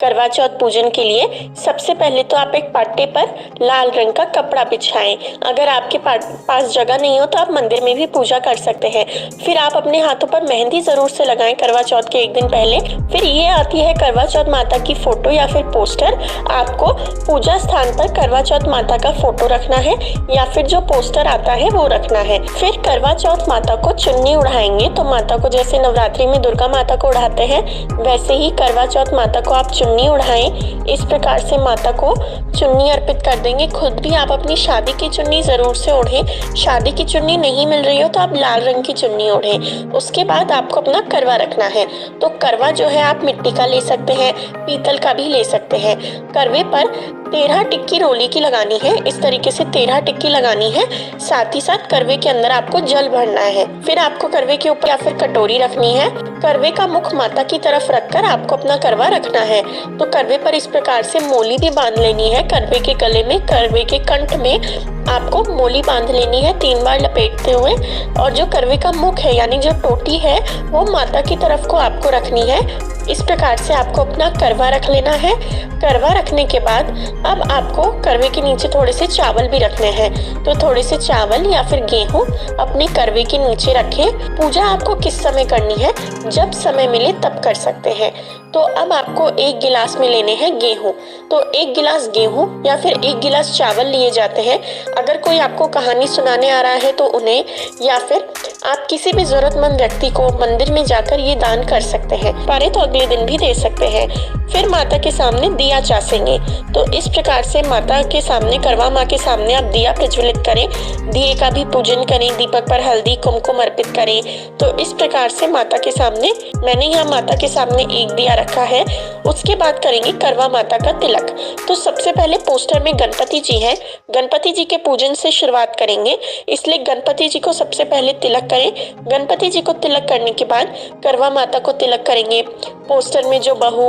करवा चौथ पूजन के लिए सबसे पहले तो आप एक पाटे पर लाल रंग का कपड़ा बिछाएं। अगर आपके पास जगह नहीं हो तो आप मंदिर में भी पूजा कर सकते हैं। फिर आप अपने हाथों पर मेहंदी जरूर से लगाएं करवा चौथ के एक दिन पहले। फिर ये आती है करवा चौथ माता की फोटो या फिर पोस्टर। आपको पूजा स्थान पर करवा चौथ माता का फोटो रखना है या फिर जो पोस्टर आता है वो रखना है। फिर करवा चौथ माता को चुन्नी उड़ाएंगे। तो माता को जैसे नवरात्रि में दुर्गा माता को उड़ाते हैं वैसे ही करवा चौथ माता को आप चुन्नी उड़ाएं। इस प्रकार से माता को चुन्नी अर्पित कर देंगे। खुद भी आप अपनी शादी की चुन्नी जरूर से ओढ़ें। शादी की चुन्नी नहीं मिल रही हो तो आप लाल रंग की चुन्नी ओढ़ें। उसके बाद आपको अपना करवा रखना है। तो करवा जो है आप मिट्टी का ले सकते हैं, पीतल का भी ले सकते हैं। करवे पर 13 टिक्की रोली की लगानी है। इस तरीके से 13 टिक्की लगानी है। साथ ही साथ करवे के अंदर आपको जल भरना है। फिर आपको करवे के ऊपर या फिर कटोरी रखनी है। करवे का मुख माता की तरफ रखकर आपको अपना करवा रखना है। तो करवे पर इस प्रकार से मोली भी बांध लेनी है। करवे के गले में, करवे के कंठ में आपको मोली बांध लेनी है 3 बार लपेटते हुए। और जो करवे का मुख है यानी जो टोटी है वो माता की तरफ को आपको रखनी है। इस प्रकार से आपको अपना करवा रख लेना है। करवा रखने के बाद अब आपको करवे के नीचे थोड़े से चावल भी रखने हैं। तो थोड़े से चावल या फिर गेहूं अपने करवे के नीचे रखें। पूजा आपको किस समय करनी है, जब समय मिले तब कर सकते हैं। तो अब आपको 1 गिलास में लेने हैं गेहूं। तो 1 गिलास गेहूं या फिर 1 गिलास चावल लिए जाते हैं। अगर कोई आपको कहानी सुनाने आ रहा है तो उन्हें, या फिर आप किसी भी जरूरतमंद व्यक्ति को मंदिर में जाकर ये दान कर सकते हैं। पारे तो अगले दिन भी दे सकते हैं। फिर माता के सामने दिया चासेंगे। तो इस प्रकार से माता के सामने, करवा माँ के सामने आप दिया प्रज्वलित करें। दिए का भी पूजन करें। दीपक पर हल्दी कुमकुम अर्पित करें। तो इस प्रकार से माता के सामने, मैंने यहाँ माता के सामने एक दिया रखा है। उसके बाद करेंगे करवा माता का तिलक। तो सबसे पहले पोस्टर में गणपति जी हैं। गणपति जी के पूजन से शुरुआत करेंगे, इसलिए गणपति जी को सबसे पहले तिलक करें। गणपति जी को तिलक करने के बाद करवा माता को तिलक करेंगे। पोस्टर में जो बहू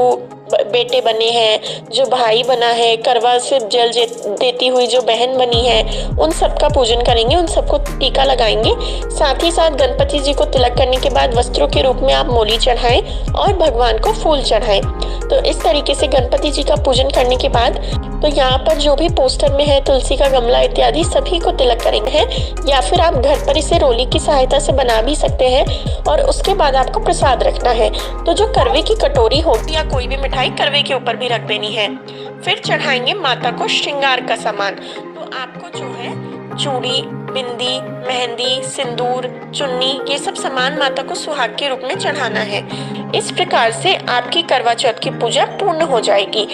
बेटे बने हैं, जो भाई बना है, करवा से जल देती हुई जो बहन बनी है, उन सबका पूजन करेंगे। उन सबको टीका लगाएंगे। साथ ही साथ गणपति जी को तिलक करने के बाद वस्त्रों के रूप में आप मोली चढ़ाएं और भगवान को फूल चढ़ाएं। तो इस तरीके से गणपति जी का पूजन करने के बाद तो यहाँ पर जो भी पोस्टर में है, तुलसी का गमला इत्यादि सभी को तिलक करेंगे हैं। या फिर आप घर पर इसे रोली की सहायता से बना भी सकते हैं। और उसके बाद आपको प्रसाद रखना है। तो जो करवे की कटोरी होती या कोई भी मिठाई करवे के ऊपर भी रख देनी है। फिर चढ़ाएंगे माता को श्रृंगार का सामान। तो आपको जो है चूड़ी, बिंदी, मेहंदी, सिंदूर, चुन्नी, ये सब सामान माता को सुहाग के रूप में चढ़ाना है। इस प्रकार से आपकी करवा चौथ की पूजा पूर्ण हो जाएगी।